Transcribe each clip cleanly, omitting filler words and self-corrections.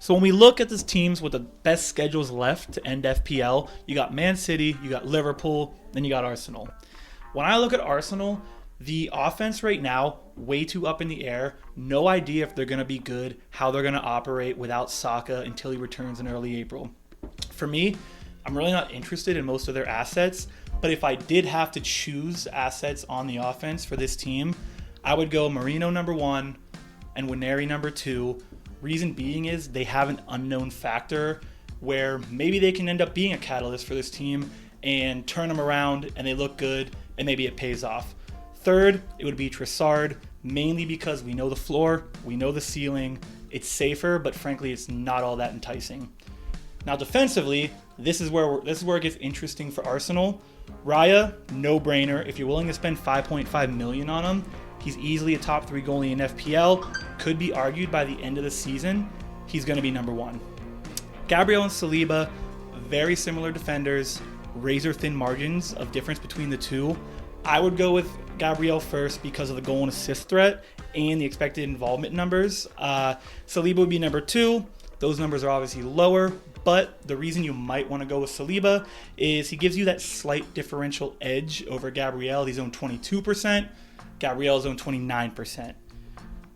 So when we look at these teams with the best schedules left to end FPL, you got Man City, you got Liverpool, then you got Arsenal. When I look at Arsenal, the offense right now, way too up in the air. No idea if they're going to be good, how they're going to operate without Saka until he returns in early April. For me, I'm really not interested in most of their assets, but if I did have to choose assets on the offense for this team, I would go Marino number 1 and Wineri number 2. Reason being is they have an unknown factor where maybe they can end up being a catalyst for this team and turn them around and they look good and maybe it pays off. Third, it would be Trossard, mainly because we know the floor, we know the ceiling. It's safer, but frankly, it's not all that enticing. Now, defensively, this is where it gets interesting for Arsenal. Raya, no-brainer. If you're willing to spend 5.5 million on him, he's easily a top 3 goalie in FPL. Could be argued by the end of the season, he's going to be number 1. Gabriel and Saliba, very similar defenders, razor-thin margins of difference between the two. I would go with Gabriel first because of the goal and assist threat and the expected involvement numbers. Saliba would be number 2. Those numbers are obviously lower, but the reason you might want to go with Saliba is he gives you that slight differential edge over Gabriel. He's owned 22%. Gabriel's owned 29%.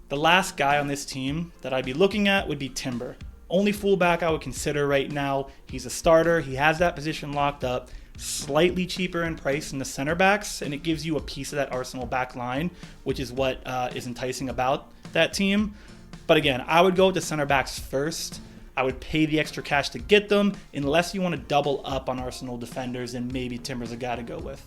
The last guy on this team that I'd be looking at would be Timber. Only fullback I would consider right now. He's a starter. He has that position locked up. Slightly cheaper in price than the center backs, and it gives you a piece of that Arsenal back line, which is what is enticing about that team. But again, I would go with the center backs first. I would pay the extra cash to get them, unless you want to double up on Arsenal defenders, and maybe Timber's a guy to go with.